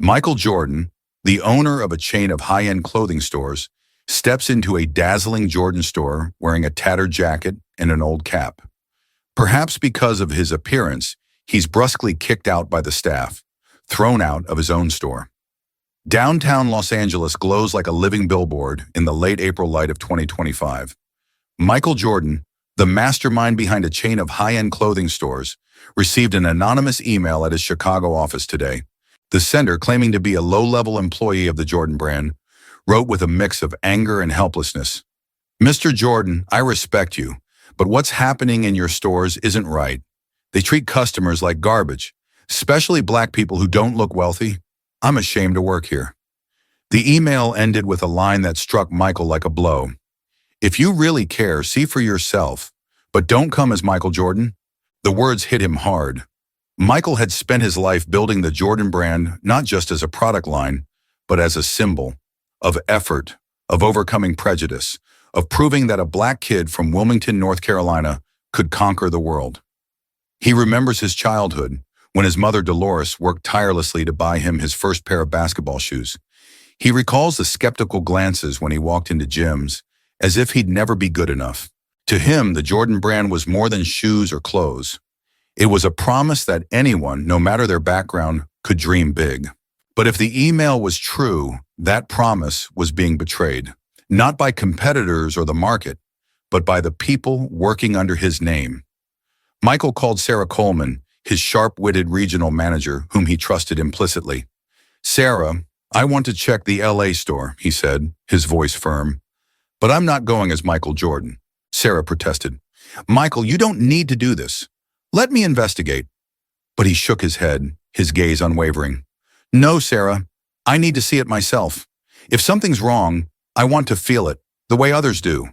Michael Jordan, the owner of a chain of high-end clothing stores, steps into a dazzling Jordan store wearing a tattered jacket and an old cap. Perhaps because of his appearance, he's brusquely kicked out by the staff, thrown out of his own store. Downtown Los Angeles glows like a living billboard in the late April light of 2025. Michael Jordan, the mastermind behind a chain of high-end clothing stores, received an anonymous email at his Chicago office today. The sender, claiming to be a low-level employee of the Jordan brand, wrote with a mix of anger and helplessness. "Mr. Jordan, I respect you, but what's happening in your stores isn't right. They treat customers like garbage, especially black people who don't look wealthy. I'm ashamed to work here." The email ended with a line that struck Michael like a blow. "If you really care, see for yourself, but don't come as Michael Jordan." The words hit him hard. Michael had spent his life building the Jordan brand not just as a product line, but as a symbol of effort, of overcoming prejudice, of proving that a black kid from Wilmington, North Carolina, could conquer the world. He remembers his childhood, when his mother Dolores worked tirelessly to buy him his first pair of basketball shoes. He recalls the skeptical glances when he walked into gyms, as if he'd never be good enough. To him, the Jordan brand was more than shoes or clothes. It was a promise that anyone, no matter their background, could dream big. But if the email was true, that promise was being betrayed, not by competitors or the market, but by the people working under his name. Michael called Sarah Coleman, his sharp-witted regional manager, whom he trusted implicitly. "Sarah, I want to check the LA store," he said, his voice firm. "But I'm not going as Michael Jordan," Sarah protested. "Michael, you don't need to do this. Let me investigate." But he shook his head, his gaze unwavering. "No, Sarah, I need to see it myself. If something's wrong, I want to feel it, the way others do."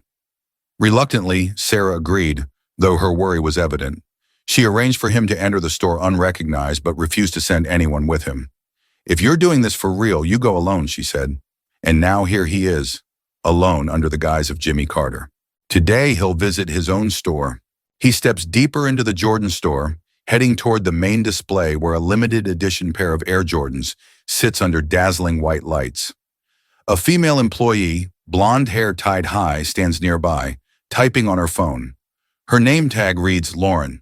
Reluctantly, Sarah agreed, though her worry was evident. She arranged for him to enter the store unrecognized, but refused to send anyone with him. "If you're doing this for real, you go alone," she said. And now here he is, alone under the guise of Jimmy Carter. Today he'll visit his own store. He steps deeper into the Jordan store, heading toward the main display where a limited edition pair of Air Jordans sits under dazzling white lights. A female employee, blonde hair tied high, stands nearby, typing on her phone. Her name tag reads Lauren.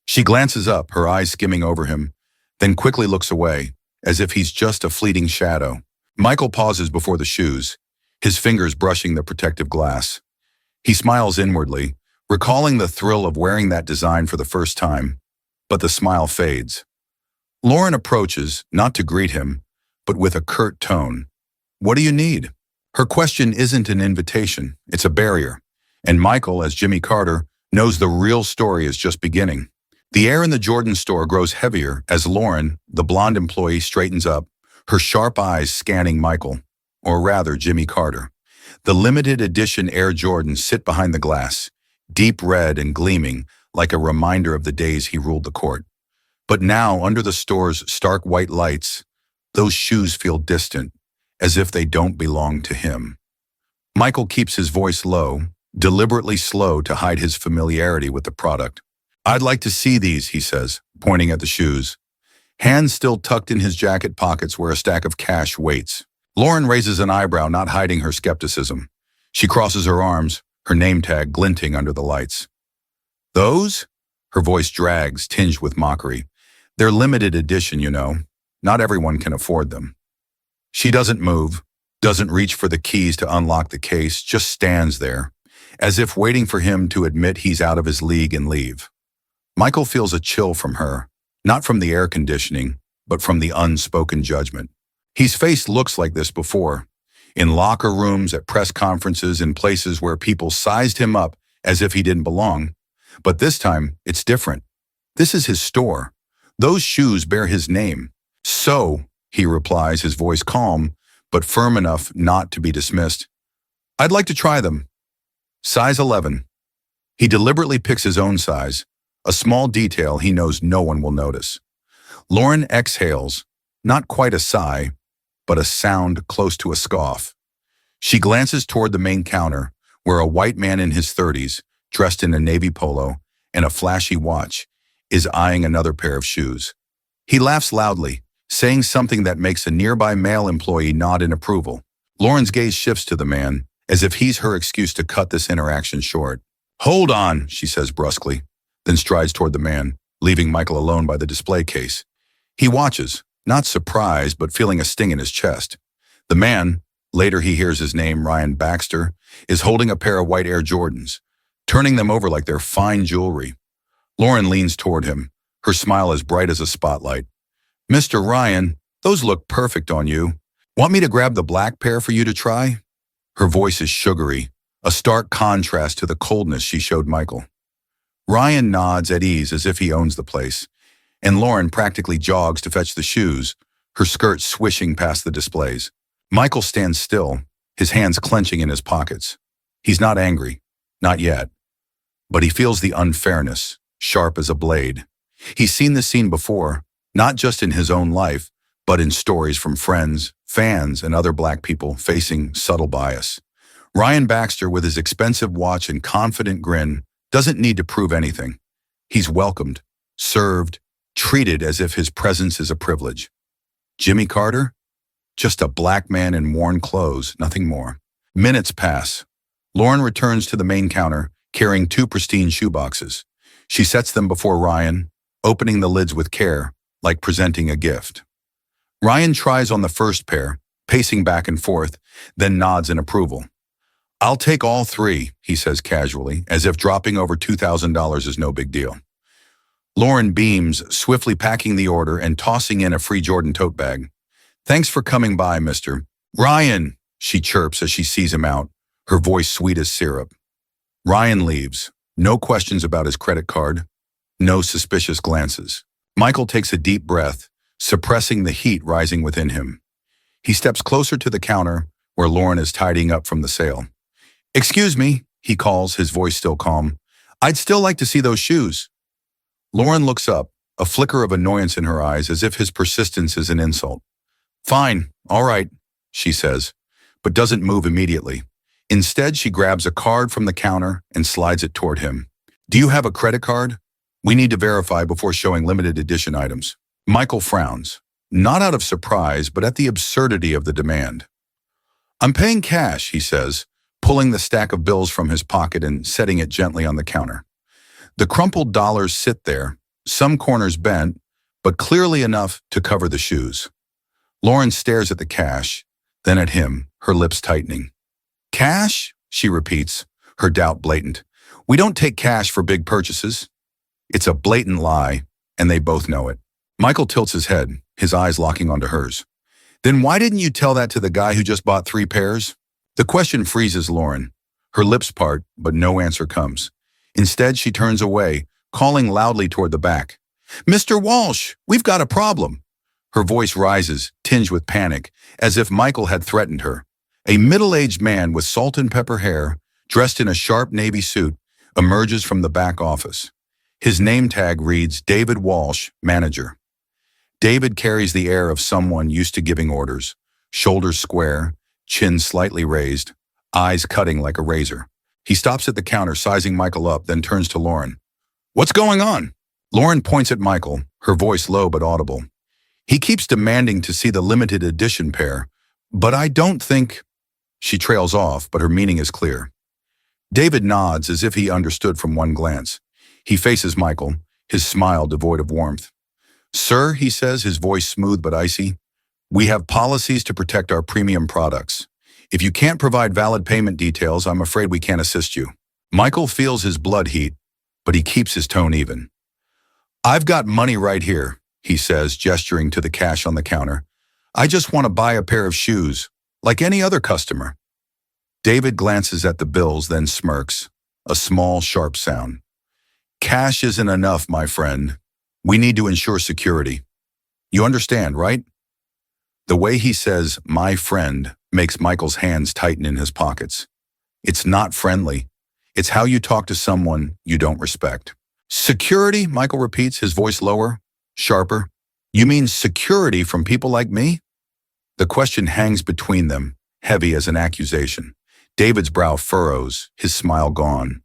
She glances up, her eyes skimming over him, then quickly looks away, as if he's just a fleeting shadow. Michael pauses before the shoes, his fingers brushing the protective glass. He smiles inwardly, recalling the thrill of wearing that design for the first time, but the smile fades. Lauren approaches, not to greet him, but with a curt tone. "What do you need?" Her question isn't an invitation, it's a barrier, and Michael, as Jimmy Carter, knows the real story is just beginning. The air in the Jordan store grows heavier as Lauren, the blonde employee, straightens up, her sharp eyes scanning Michael, or rather Jimmy Carter. The limited edition Air Jordans sit behind the glass, deep red and gleaming like a reminder of the days he ruled the court. But now, under the store's stark white lights, those shoes feel distant, as if they don't belong to him. Michael keeps his voice low, deliberately slow to hide his familiarity with the product. "I'd like to see these," he says, pointing at the shoes. Hands still tucked in his jacket pockets where a stack of cash waits. Lauren raises an eyebrow, not hiding her skepticism. She crosses her arms, her name tag glinting under the lights. "Those?" Her voice drags, tinged with mockery. "They're limited edition, you know. Not everyone can afford them." She doesn't move, doesn't reach for the keys to unlock the case, just stands there, as if waiting for him to admit he's out of his league and leave. Michael feels a chill from her, not from the air conditioning, but from the unspoken judgment. He's faced looks like this before, in locker rooms, at press conferences, in places where people sized him up as if he didn't belong. But this time, it's different. This is his store. Those shoes bear his name. "So," he replies, his voice calm, but firm enough not to be dismissed, "I'd like to try them." Size 11. He deliberately picks his own size, a small detail he knows no one will notice. Lauren exhales, not quite a sigh, but a sound close to a scoff. She glances toward the main counter, where a white man in his 30s, dressed in a navy polo and a flashy watch, is eyeing another pair of shoes. He laughs loudly, saying something that makes a nearby male employee nod in approval. Lauren's gaze shifts to the man, as if he's her excuse to cut this interaction short. "Hold on," she says brusquely, then strides toward the man, leaving Michael alone by the display case. He watches, not surprised, but feeling a sting in his chest. The man, later he hears his name, Ryan Baxter, is holding a pair of white Air Jordans, turning them over like they're fine jewelry. Lauren leans toward him, her smile as bright as a spotlight. "Mr. Ryan, those look perfect on you. Want me to grab the black pair for you to try?" Her voice is sugary, a stark contrast to the coldness she showed Michael. Ryan nods at ease as if he owns the place, and Lauren practically jogs to fetch the shoes, her skirt swishing past the displays. Michael stands still, his hands clenching in his pockets. He's not angry, not yet, but he feels the unfairness, sharp as a blade. He's seen this scene before, not just in his own life, but in stories from friends, fans, and other black people facing subtle bias. Ryan Baxter, with his expensive watch and confident grin, doesn't need to prove anything. He's welcomed, served, treated as if his presence is a privilege. Jimmy Carter? Just a black man in worn clothes, nothing more. Minutes pass. Lauren returns to the main counter, carrying 2 pristine shoeboxes. She sets them before Ryan, opening the lids with care, like presenting a gift. Ryan tries on the first pair, pacing back and forth, then nods in approval. "I'll take all 3, he says casually, as if dropping over $2,000 is no big deal. Lauren beams, swiftly packing the order and tossing in a free Jordan tote bag. "Thanks for coming by, Mr. Ryan," she chirps as she sees him out, her voice sweet as syrup. Ryan leaves. No questions about his credit card. No suspicious glances. Michael takes a deep breath, suppressing the heat rising within him. He steps closer to the counter, where Lauren is tidying up from the sale. "Excuse me," he calls, his voice still calm. "I'd still like to see those shoes." Lauren looks up, a flicker of annoyance in her eyes, as if his persistence is an insult. "Fine, all right," she says, but doesn't move immediately. Instead, she grabs a card from the counter and slides it toward him. "Do you have a credit card? We need to verify before showing limited edition items." Michael frowns, not out of surprise, but at the absurdity of the demand. "I'm paying cash," he says, pulling the stack of bills from his pocket and setting it gently on the counter. The crumpled dollars sit there, some corners bent, but clearly enough to cover the shoes. Lauren stares at the cash, then at him, her lips tightening. "Cash?" she repeats, her doubt blatant. "We don't take cash for big purchases." It's a blatant lie, and they both know it. Michael tilts his head, his eyes locking onto hers. "Then why didn't you tell that to the guy who just bought 3 pairs? The question freezes Lauren. Her lips part, but no answer comes. Instead, she turns away, calling loudly toward the back. "Mr. Walsh, we've got a problem." Her voice rises, tinged with panic, as if Michael had threatened her. A middle-aged man with salt and pepper hair, dressed in a sharp navy suit, emerges from the back office. His name tag reads David Walsh, manager. David carries the air of someone used to giving orders, shoulders square, chin slightly raised, eyes cutting like a razor. He stops at the counter, sizing Michael up, then turns to Lauren. "What's going on?" Lauren points at Michael, her voice low but audible. "He keeps demanding to see the limited edition pair, but I don't think—" She trails off, but her meaning is clear. David nods as if he understood from one glance. He faces Michael, his smile devoid of warmth. "Sir," he says, his voice smooth but icy, "we have policies to protect our premium products. If you can't provide valid payment details, I'm afraid we can't assist you." Michael feels his blood heat, but he keeps his tone even. "I've got money right here," he says, gesturing to the cash on the counter. "I just want to buy a pair of shoes, like any other customer." David glances at the bills, then smirks, a small, sharp sound. "Cash isn't enough, my friend. We need to ensure security. You understand, right?" The way he says, "my friend," makes Michael's hands tighten in his pockets. It's not friendly. It's how you talk to someone you don't respect. "Security?" Michael repeats, his voice lower, sharper. "You mean security from people like me?" The question hangs between them, heavy as an accusation. David's brow furrows, his smile gone.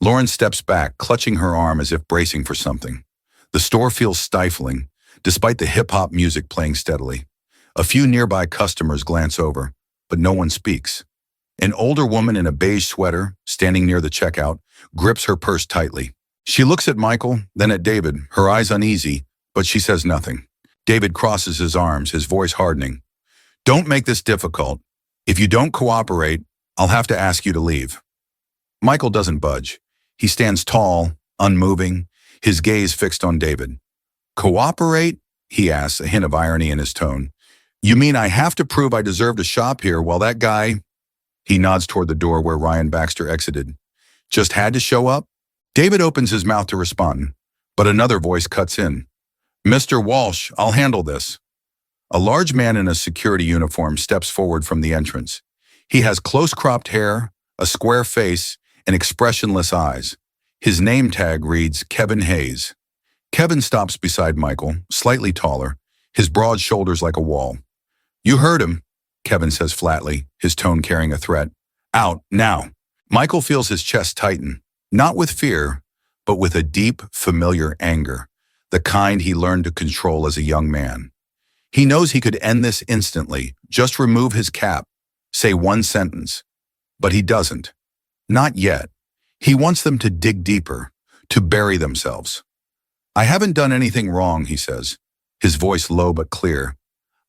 Lauren steps back, clutching her arm as if bracing for something. The store feels stifling, despite the hip-hop music playing steadily. A few nearby customers glance over, but no one speaks. An older woman in a beige sweater, standing near the checkout, grips her purse tightly. She looks at Michael, then at David, her eyes uneasy, but she says nothing. David crosses his arms, his voice hardening. "Don't make this difficult. If you don't cooperate, I'll have to ask you to leave." Michael doesn't budge. He stands tall, unmoving, his gaze fixed on David. "Cooperate?" he asks, a hint of irony in his tone. "You mean I have to prove I deserve to shop here while that guy—" He nods toward the door where Ryan Baxter exited. "Just had to show up?" David opens his mouth to respond, but another voice cuts in. "Mr. Walsh, I'll handle this." A large man in a security uniform steps forward from the entrance. He has close-cropped hair, a square face, and expressionless eyes. His name tag reads Kevin Hayes. Kevin stops beside Michael, slightly taller, his broad shoulders like a wall. "You heard him," Kevin says flatly, his tone carrying a threat. "Out, now." Michael feels his chest tighten, not with fear, but with a deep, familiar anger, the kind he learned to control as a young man. He knows he could end this instantly, just remove his cap, say one sentence. But he doesn't. Not yet. He wants them to dig deeper, to bury themselves. "I haven't done anything wrong," he says, his voice low but clear.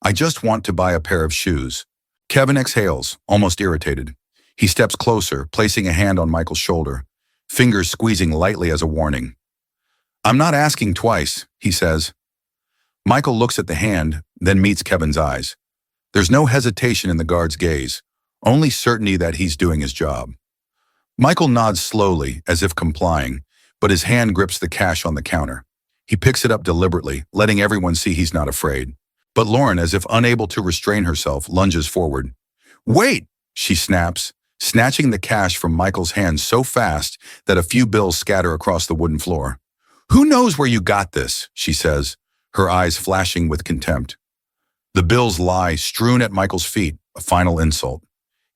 "I just want to buy a pair of shoes." Kevin exhales, almost irritated. He steps closer, placing a hand on Michael's shoulder, fingers squeezing lightly as a warning. "I'm not asking twice," he says. Michael looks at the hand, then meets Kevin's eyes. There's no hesitation in the guard's gaze, only certainty that he's doing his job. Michael nods slowly, as if complying, but his hand grips the cash on the counter. He picks it up deliberately, letting everyone see he's not afraid. But Lauren, as if unable to restrain herself, lunges forward. "Wait!" she snaps, snatching the cash from Michael's hand so fast that a few bills scatter across the wooden floor. "Who knows where you got this?" she says, her eyes flashing with contempt. The bills lie strewn at Michael's feet, a final insult.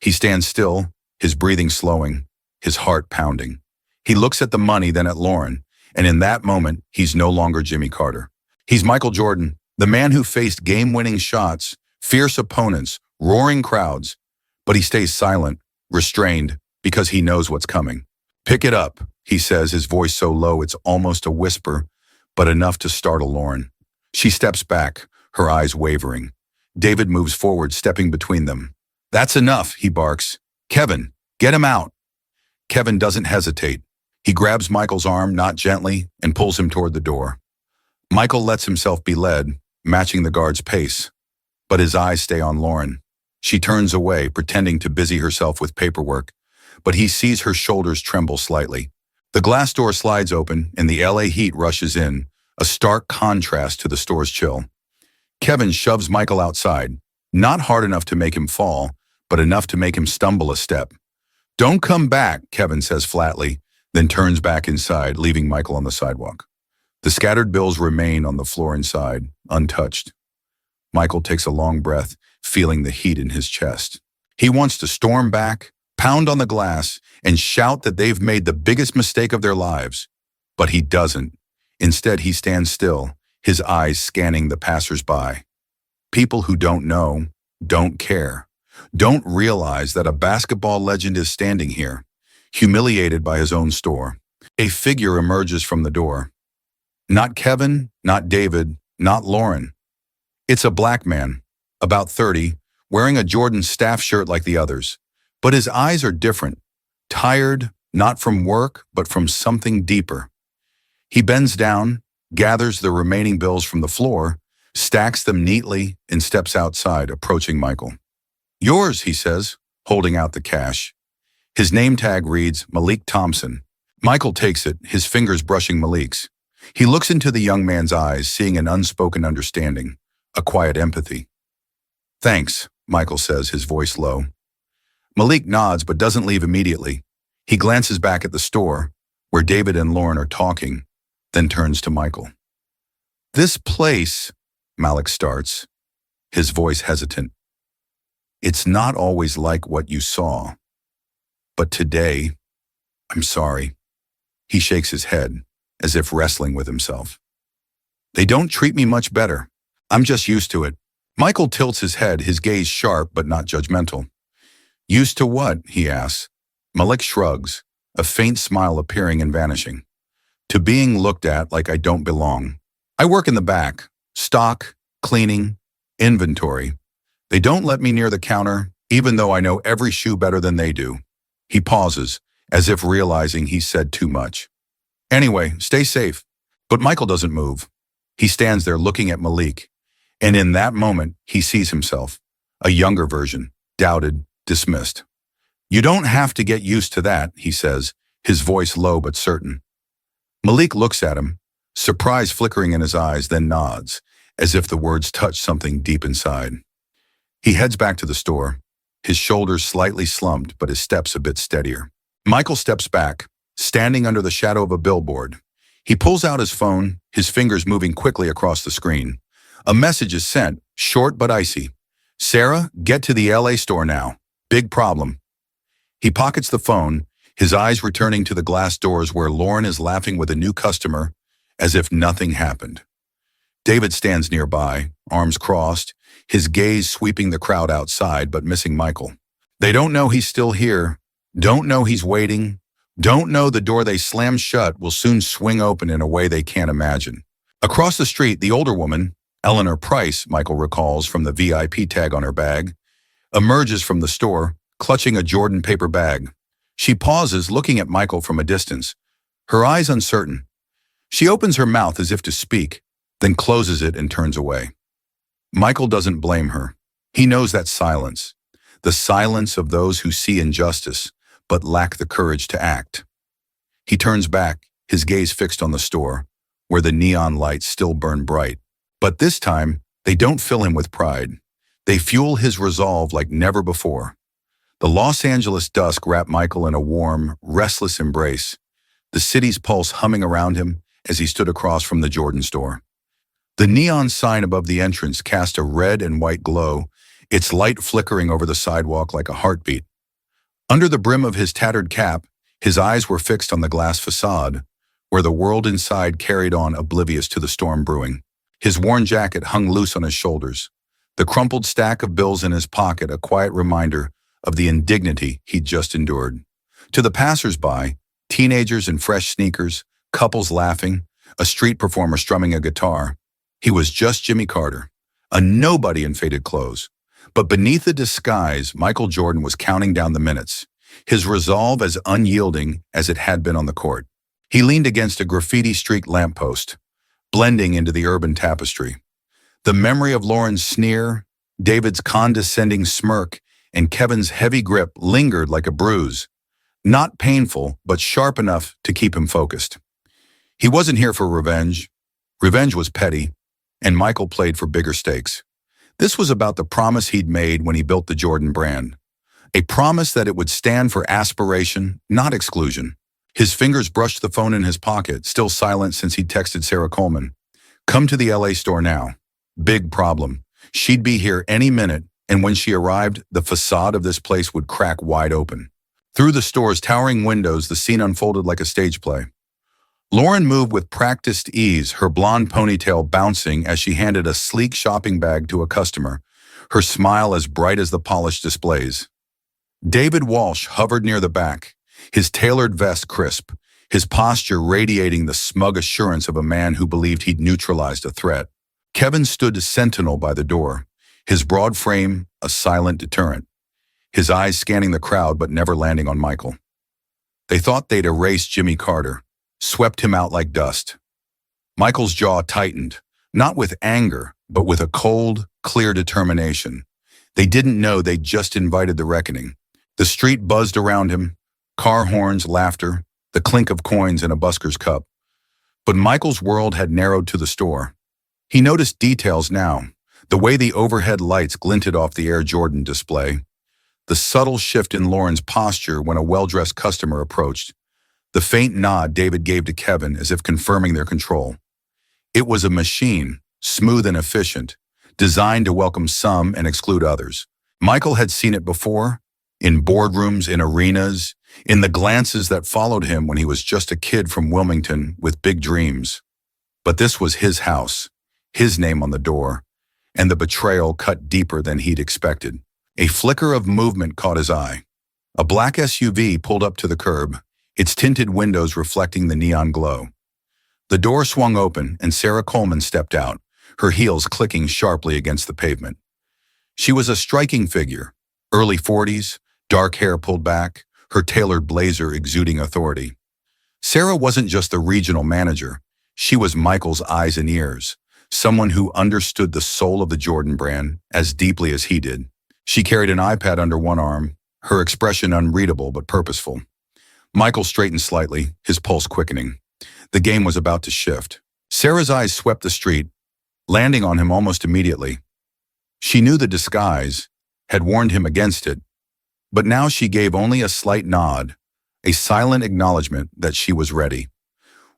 He stands still, his breathing slowing, his heart pounding. He looks at the money, then at Lauren, and in that moment, he's no longer Jimmy Carter. He's Michael Jordan, the man who faced game-winning shots, fierce opponents, roaring crowds, but he stays silent, restrained, because he knows what's coming. "Pick it up," he says, his voice so low it's almost a whisper, but enough to startle Lauren. She steps back, her eyes wavering. David moves forward, stepping between them. "That's enough," he barks. "Kevin, get him out." Kevin doesn't hesitate. He grabs Michael's arm, not gently, and pulls him toward the door. Michael lets himself be led, matching the guard's pace, but his eyes stay on Lauren. She turns away, pretending to busy herself with paperwork, but he sees her shoulders tremble slightly. The glass door slides open, and the LA heat rushes in, a stark contrast to the store's chill. Kevin shoves Michael outside, not hard enough to make him fall, but enough to make him stumble a step. "Don't come back," Kevin says flatly, then turns back inside, leaving Michael on the sidewalk. The scattered bills remain on the floor inside, untouched. Michael takes a long breath, feeling the heat in his chest. He wants to storm back, pound on the glass, and shout that they've made the biggest mistake of their lives. But he doesn't. Instead, he stands still, his eyes scanning the passers-by. People who don't know, don't care, don't realize that a basketball legend is standing here, humiliated by his own store. A figure emerges from the door. Not Kevin, not David, not Lauren. It's a black man, about 30, wearing a Jordan staff shirt like the others. But his eyes are different, tired, not from work, but from something deeper. He bends down, gathers the remaining bills from the floor, stacks them neatly, and steps outside, approaching Michael. "Yours," he says, holding out the cash. His name tag reads Malik Thompson. Michael takes it, his fingers brushing Malik's. He looks into the young man's eyes, seeing an unspoken understanding, a quiet empathy. "Thanks," Michael says, his voice low. Malik nods but doesn't leave immediately. He glances back at the store, where David and Lauren are talking, then turns to Michael. "This place," Malik starts, his voice hesitant. "It's not always like what you saw. But today, I'm sorry." He shakes his head, as if wrestling with himself. They don't treat me much better. I'm just used to it. Michael tilts his head, his gaze sharp but not judgmental. Used to what? He asks. Malik shrugs, a faint smile appearing and vanishing. To being looked at like I don't belong. I work in the back. Stock, cleaning, inventory. They don't let me near the counter, even though I know every shoe better than they do. He pauses, as if realizing he said too much. Anyway, stay safe. But Michael doesn't move. He stands there looking at Malik, and in that moment, he sees himself, a younger version, doubted, dismissed. You don't have to get used to that, he says, his voice low but certain. Malik looks at him, surprise flickering in his eyes, then nods, as if the words touch something deep inside. He heads back to the store, his shoulders slightly slumped but his steps a bit steadier. Michael steps back, standing under the shadow of a billboard. He pulls out his phone, his fingers moving quickly across the screen. A message is sent, short but icy. Sarah, get to the LA store now. Big problem. He pockets the phone, his eyes returning to the glass doors where Lauren is laughing with a new customer, as if nothing happened. David stands nearby, arms crossed, his gaze sweeping the crowd outside but missing Michael. They don't know he's still here, don't know he's waiting, don't know the door they slammed shut will soon swing open in a way they can't imagine. Across the street, the older woman, Eleanor Price, Michael recalls from the VIP tag on her bag, emerges from the store, clutching a Jordan paper bag. She pauses, looking at Michael from a distance, her eyes uncertain. She opens her mouth as if to speak, then closes it and turns away. Michael doesn't blame her. He knows that silence, the silence of those who see injustice, but lack the courage to act. He turns back, his gaze fixed on the store, where the neon lights still burn bright. But this time, they don't fill him with pride. They fuel his resolve like never before. The Los Angeles dusk wrapped Michael in a warm, restless embrace, the city's pulse humming around him as he stood across from the Jordan store. The neon sign above the entrance cast a red and white glow, its light flickering over the sidewalk like a heartbeat. Under the brim of his tattered cap, his eyes were fixed on the glass facade, where the world inside carried on oblivious to the storm brewing. His worn jacket hung loose on his shoulders, the crumpled stack of bills in his pocket a quiet reminder of the indignity he'd just endured. To the passers-by, teenagers in fresh sneakers, couples laughing, a street performer strumming a guitar, he was just Jimmy Carter, a nobody in faded clothes. But beneath the disguise, Michael Jordan was counting down the minutes, his resolve as unyielding as it had been on the court. He leaned against a graffiti-streaked lamppost, blending into the urban tapestry. The memory of Lauren's sneer, David's condescending smirk, and Kevin's heavy grip lingered like a bruise, not painful, but sharp enough to keep him focused. He wasn't here for revenge. Revenge was petty, and Michael played for bigger stakes. This was about the promise he'd made when he built the Jordan brand, a promise that it would stand for aspiration, not exclusion. His fingers brushed the phone in his pocket, still silent since he'd texted Sarah Coleman. Come to the LA store now. Big problem. She'd be here any minute, and when she arrived, the facade of this place would crack wide open. Through the store's towering windows, the scene unfolded like a stage play. Lauren moved with practiced ease, her blonde ponytail bouncing as she handed a sleek shopping bag to a customer, her smile as bright as the polished displays. David Walsh hovered near the back, his tailored vest crisp, his posture radiating the smug assurance of a man who believed he'd neutralized a threat. Kevin stood sentinel by the door, his broad frame a silent deterrent, his eyes scanning the crowd but never landing on Michael. They thought they'd erased Jimmy Carter, swept him out like dust. Michael's jaw tightened, not with anger, but with a cold, clear determination. They didn't know they'd just invited the reckoning. The street buzzed around him, car horns, laughter, the clink of coins in a busker's cup. But Michael's world had narrowed to the store. He noticed details now, the way the overhead lights glinted off the Air Jordan display, the subtle shift in Lauren's posture when a well-dressed customer approached, the faint nod David gave to Kevin as if confirming their control. It was a machine, smooth and efficient, designed to welcome some and exclude others. Michael had seen it before, in boardrooms, in arenas, in the glances that followed him when he was just a kid from Wilmington with big dreams. But this was his house, his name on the door, and the betrayal cut deeper than he'd expected. A flicker of movement caught his eye. A black SUV pulled up to the curb, its tinted windows reflecting the neon glow. The door swung open and Sarah Coleman stepped out, her heels clicking sharply against the pavement. She was a striking figure, early 40s, dark hair pulled back, her tailored blazer exuding authority. Sarah wasn't just the regional manager, she was Michael's eyes and ears, someone who understood the soul of the Jordan brand as deeply as he did. She carried an iPad under one arm, her expression unreadable but purposeful. Michael straightened slightly, his pulse quickening. The game was about to shift. Sarah's eyes swept the street, landing on him almost immediately. She knew the disguise, had warned him against it, but now she gave only a slight nod, a silent acknowledgement that she was ready.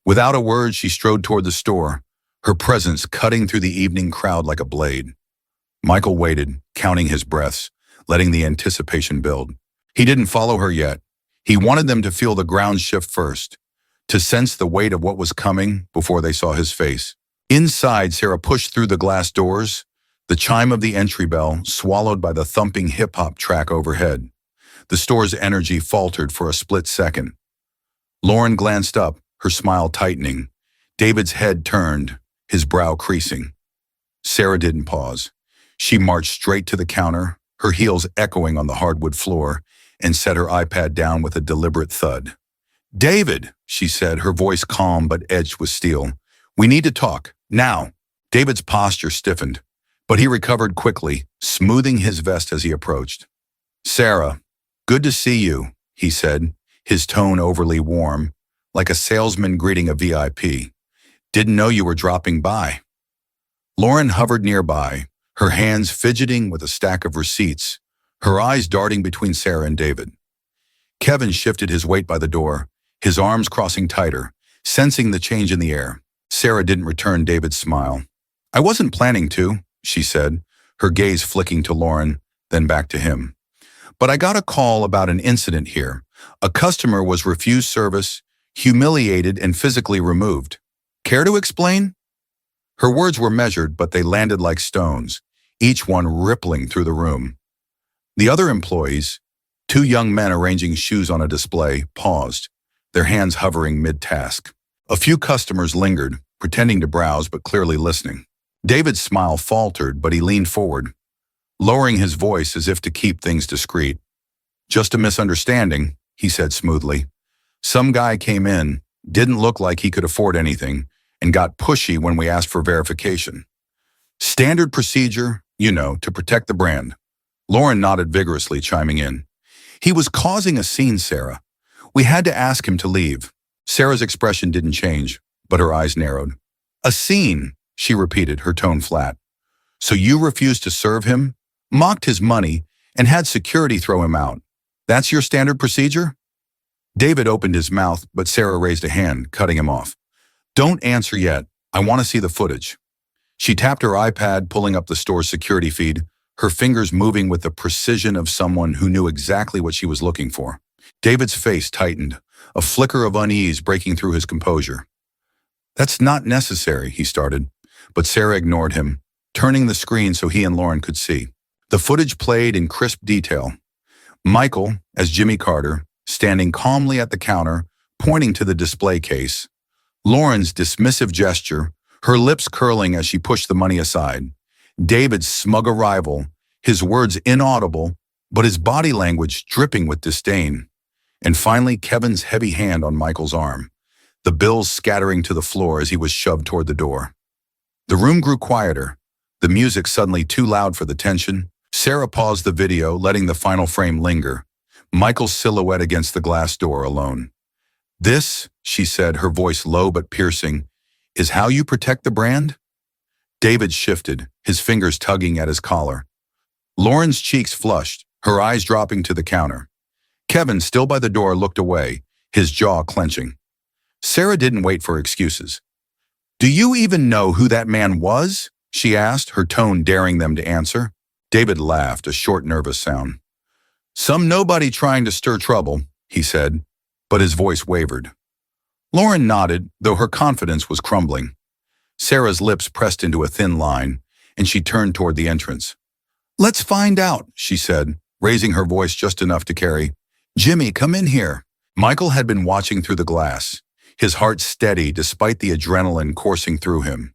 Without a word, she strode toward the store, her presence cutting through the evening crowd like a blade. Michael waited, counting his breaths, letting the anticipation build. He didn't follow her yet. He wanted them to feel the ground shift first, to sense the weight of what was coming before they saw his face. Inside, Sarah pushed through the glass doors, the chime of the entry bell swallowed by the thumping hip-hop track overhead. The store's energy faltered for a split second. Lauren glanced up, her smile tightening. David's head turned, his brow creasing. Sarah didn't pause. She marched straight to the counter, her heels echoing on the hardwood floor, and set her iPad down with a deliberate thud. "David," she said, her voice calm but edged with steel. "We need to talk, now." David's posture stiffened, but he recovered quickly, smoothing his vest as he approached. "Sarah, good to see you," he said, his tone overly warm, like a salesman greeting a VIP. "Didn't know you were dropping by." Lauren hovered nearby, her hands fidgeting with a stack of receipts, her eyes darting between Sarah and David. Kevin shifted his weight by the door, his arms crossing tighter, sensing the change in the air. Sarah didn't return David's smile. "I wasn't planning to," she said, her gaze flicking to Lauren, then back to him. "But I got a call about an incident here. A customer was refused service, humiliated and physically removed. Care to explain?" Her words were measured, but they landed like stones, each one rippling through the room. The other employees, two young men arranging shoes on a display, paused, their hands hovering mid-task. A few customers lingered, pretending to browse but clearly listening. David's smile faltered, but he leaned forward, lowering his voice as if to keep things discreet. "Just a misunderstanding," he said smoothly. "Some guy came in, didn't look like he could afford anything, and got pushy when we asked for verification. Standard procedure, to protect the brand." Lauren nodded vigorously, chiming in. "He was causing a scene, Sarah. We had to ask him to leave." Sarah's expression didn't change, but her eyes narrowed. "A scene," she repeated, her tone flat. "So you refused to serve him, mocked his money, and had security throw him out. That's your standard procedure?" David opened his mouth, but Sarah raised a hand, cutting him off. "Don't answer yet. I want to see the footage." She tapped her iPad, pulling up the store's security feed, her fingers moving with the precision of someone who knew exactly what she was looking for. David's face tightened, a flicker of unease breaking through his composure. "That's not necessary," he started, but Sarah ignored him, turning the screen so he and Lauren could see. The footage played in crisp detail. Michael, as Jimmy Carter, standing calmly at the counter, pointing to the display case. Lauren's dismissive gesture, her lips curling as she pushed the money aside. David's smug arrival, his words inaudible, but his body language dripping with disdain. And finally, Kevin's heavy hand on Michael's arm, the bills scattering to the floor as he was shoved toward the door. The room grew quieter, the music suddenly too loud for the tension. Sarah paused the video, letting the final frame linger, Michael's silhouette against the glass door alone. "This," she said, her voice low but piercing, "is how you protect the brand?" David shifted, his fingers tugging at his collar. Lauren's cheeks flushed, her eyes dropping to the counter. Kevin, still by the door, looked away, his jaw clenching. Sarah didn't wait for excuses. "Do you even know who that man was?" she asked, her tone daring them to answer. David laughed, a short, nervous sound. "Some nobody trying to stir trouble," he said, but his voice wavered. Lauren nodded, though her confidence was crumbling. Sarah's lips pressed into a thin line, and she turned toward the entrance. "Let's find out," she said, raising her voice just enough to carry. "Jimmy, come in here." Michael had been watching through the glass, his heart steady despite the adrenaline coursing through him.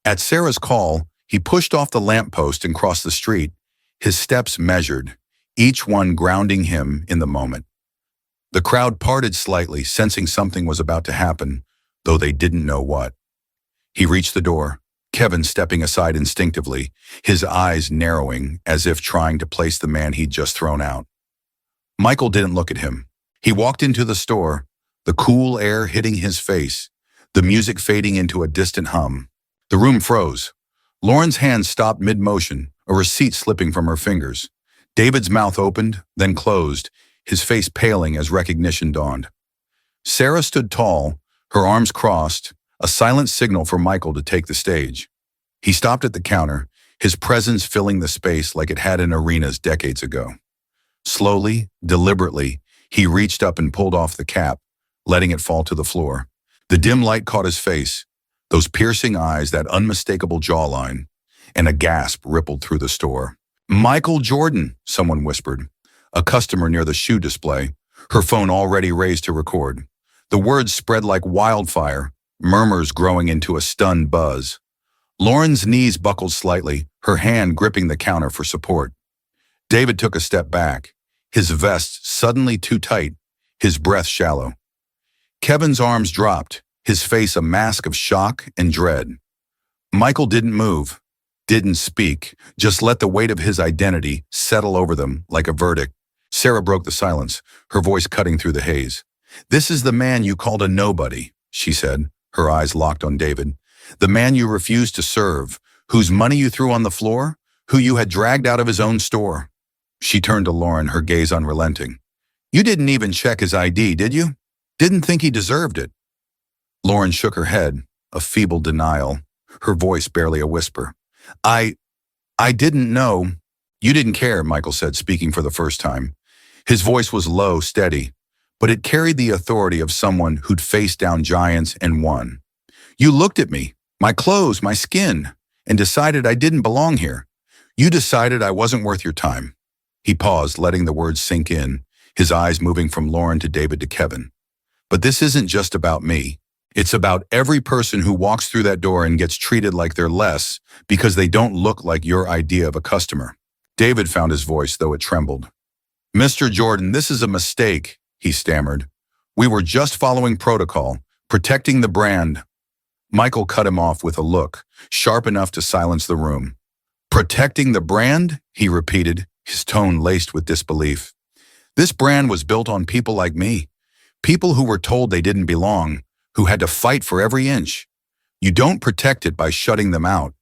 At Sarah's call, he pushed off the lamppost and crossed the street, his steps measured, each one grounding him in the moment. The crowd parted slightly, sensing something was about to happen, though they didn't know what. He reached the door, Kevin stepping aside instinctively, his eyes narrowing as if trying to place the man he'd just thrown out. Michael didn't look at him. He walked into the store, the cool air hitting his face, the music fading into a distant hum. The room froze. Lauren's hand stopped mid-motion, a receipt slipping from her fingers. David's mouth opened, then closed, his face paling as recognition dawned. Sarah stood tall, her arms crossed, a silent signal for Michael to take the stage. He stopped at the counter, his presence filling the space like it had in arenas decades ago. Slowly, deliberately, he reached up and pulled off the cap, letting it fall to the floor. The dim light caught his face, those piercing eyes, that unmistakable jawline, and a gasp rippled through the store. "Michael Jordan," someone whispered. A customer near the shoe display, her phone already raised to record. The words spread like wildfire, murmurs growing into a stunned buzz. Lauren's knees buckled slightly, her hand gripping the counter for support. David took a step back, his vest suddenly too tight, his breath shallow. Kevin's arms dropped, his face a mask of shock and dread. Michael didn't move, didn't speak, just let the weight of his identity settle over them like a verdict. Sarah broke the silence, her voice cutting through the haze. "This is the man you called a nobody," she said, her eyes locked on David. "The man you refused to serve, whose money you threw on the floor, who you had dragged out of his own store." She turned to Lauren, her gaze unrelenting. "You didn't even check his ID, did you? Didn't think he deserved it?" Lauren shook her head, a feeble denial, her voice barely a whisper. I didn't know." "You didn't care," Michael said, speaking for the first time. His voice was low, steady, but it carried the authority of someone who'd faced down giants and won. "You looked at me, my clothes, my skin, and decided I didn't belong here. You decided I wasn't worth your time." He paused, letting the words sink in, his eyes moving from Lauren to David to Kevin. "But this isn't just about me. It's about every person who walks through that door and gets treated like they're less because they don't look like your idea of a customer." David found his voice, though it trembled. "Mr. Jordan, this is a mistake," he stammered. "We were just following protocol, protecting the brand." Michael cut him off with a look, sharp enough to silence the room. "Protecting the brand?" he repeated, his tone laced with disbelief. "This brand was built on people like me, people who were told they didn't belong, who had to fight for every inch. You don't protect it by shutting them out.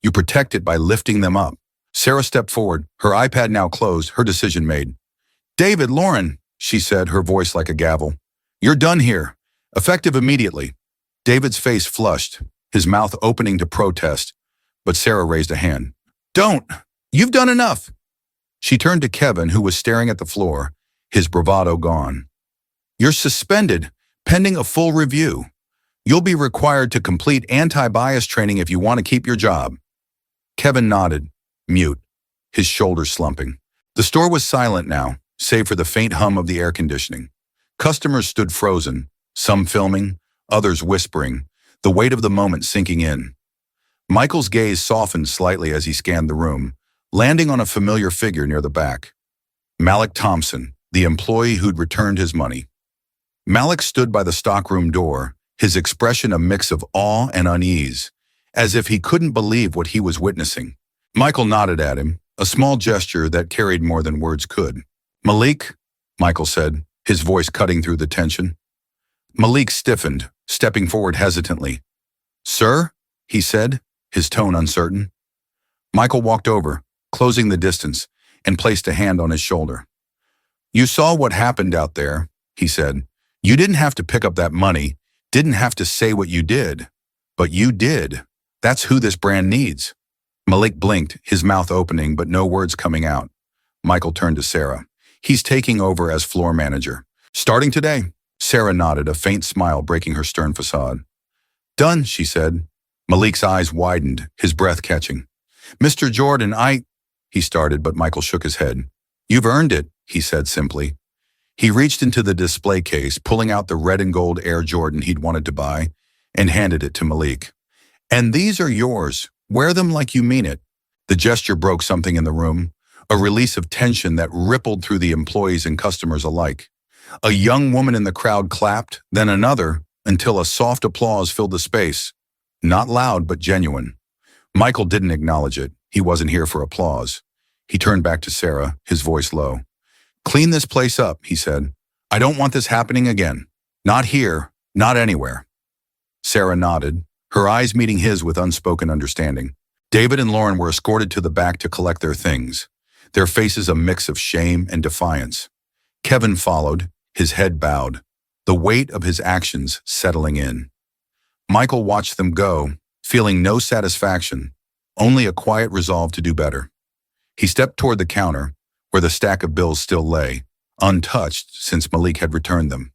You protect it by lifting them up." Sarah stepped forward, her iPad now closed, her decision made. "David, Lauren," she said, her voice like a gavel. "You're done here. Effective immediately." David's face flushed, his mouth opening to protest, but Sarah raised a hand. "Don't! You've done enough!" She turned to Kevin, who was staring at the floor, his bravado gone. "You're suspended, pending a full review. You'll be required to complete anti-bias training if you want to keep your job." Kevin nodded, mute, his shoulders slumping. The store was silent now, save for the faint hum of the air conditioning. Customers stood frozen, some filming, others whispering, the weight of the moment sinking in. Michael's gaze softened slightly as he scanned the room, landing on a familiar figure near the back. Malik Thompson, the employee who'd returned his money. Malik stood by the stockroom door, his expression a mix of awe and unease, as if he couldn't believe what he was witnessing. Michael nodded at him, a small gesture that carried more than words could. "Malik," Michael said, his voice cutting through the tension. Malik stiffened, stepping forward hesitantly. "Sir?" he said, his tone uncertain. Michael walked over, closing the distance, and placed a hand on his shoulder. "You saw what happened out there," he said. "You didn't have to pick up that money, didn't have to say what you did, but you did. That's who this brand needs." Malik blinked, his mouth opening but no words coming out. Michael turned to Sarah. "He's taking over as floor manager. Starting today." Sarah nodded, a faint smile breaking her stern facade. "Done," she said. Malik's eyes widened, his breath catching. Mr. Jordan, he started, but Michael shook his head. You've earned it, he said simply. He reached into the display case, pulling out the red and gold Air Jordan he'd wanted to buy, and handed it to Malik. And these are yours. Wear them like you mean it. The gesture broke something in the room, a release of tension that rippled through the employees and customers alike. A young woman in the crowd clapped, then another, until a soft applause filled the space. Not loud, but genuine. Michael didn't acknowledge it. He wasn't here for applause. He turned back to Sarah, his voice low. Clean this place up, he said. I don't want this happening again. Not here, not anywhere. Sarah nodded, her eyes meeting his with unspoken understanding. David and Lauren were escorted to the back to collect their things, their faces a mix of shame and defiance. Kevin followed, his head bowed, the weight of his actions settling in. Michael watched them go, feeling no satisfaction, only a quiet resolve to do better. He stepped toward the counter, where the stack of bills still lay, untouched since Malik had returned them.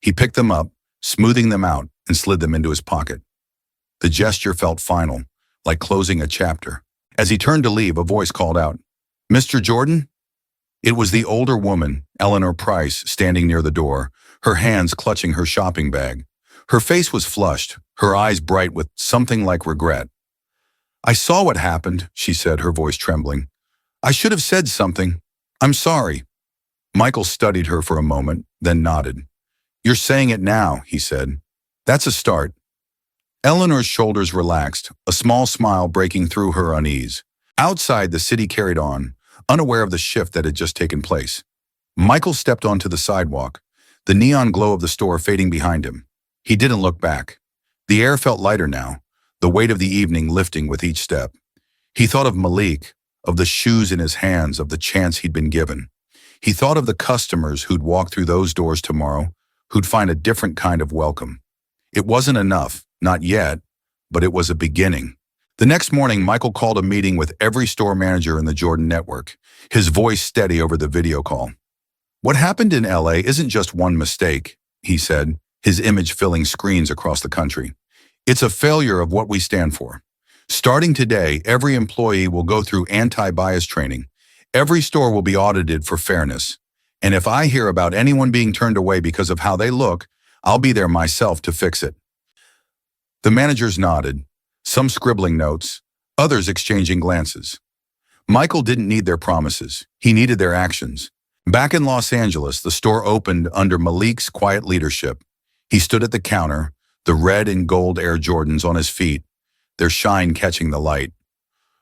He picked them up, smoothing them out, and slid them into his pocket. The gesture felt final, like closing a chapter. As he turned to leave, a voice called out, Mr. Jordan? It was the older woman, Eleanor Price, standing near the door, her hands clutching her shopping bag. Her face was flushed, her eyes bright with something like regret. I saw what happened, she said, her voice trembling. I should have said something. I'm sorry. Michael studied her for a moment, then nodded. You're saying it now, he said. That's a start. Eleanor's shoulders relaxed, a small smile breaking through her unease. Outside, the city carried on, unaware of the shift that had just taken place. Michael stepped onto the sidewalk, the neon glow of the store fading behind him. He didn't look back. The air felt lighter now, the weight of the evening lifting with each step. He thought of Malik, of the shoes in his hands, of the chance he'd been given. He thought of the customers who'd walk through those doors tomorrow, who'd find a different kind of welcome. It wasn't enough, not yet, but it was a beginning. The next morning, Michael called a meeting with every store manager in the Jordan network, his voice steady over the video call. What happened in LA isn't just one mistake, he said, his image filling screens across the country. It's a failure of what we stand for. Starting today, every employee will go through anti-bias training. Every store will be audited for fairness. And if I hear about anyone being turned away because of how they look, I'll be there myself to fix it. The managers nodded, some scribbling notes, others exchanging glances. Michael didn't need their promises. He needed their actions. Back in Los Angeles, the store opened under Malik's quiet leadership. He stood at the counter, the red and gold Air Jordans on his feet, their shine catching the light.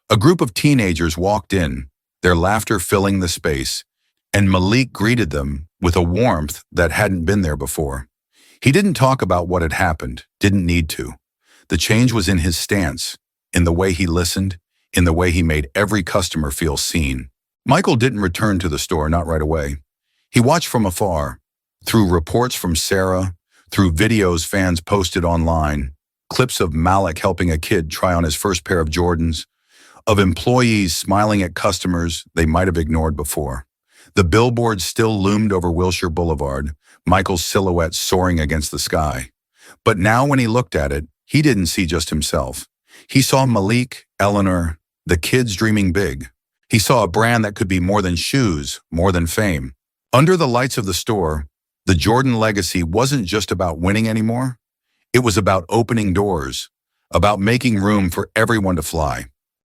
A group of teenagers walked in, their laughter filling the space, and Malik greeted them with a warmth that hadn't been there before. He didn't talk about what had happened, didn't need to. The change was in his stance, in the way he listened, in the way he made every customer feel seen. Michael didn't return to the store, not right away. He watched from afar, through reports from Sarah, through videos fans posted online, clips of Malik helping a kid try on his first pair of Jordans, of employees smiling at customers they might have ignored before. The billboard still loomed over Wilshire Boulevard, Michael's silhouette soaring against the sky. But now when he looked at it, he didn't see just himself. He saw Malik, Eleanor, the kids dreaming big. He saw a brand that could be more than shoes, more than fame. Under the lights of the store, the Jordan legacy wasn't just about winning anymore. It was about opening doors, about making room for everyone to fly.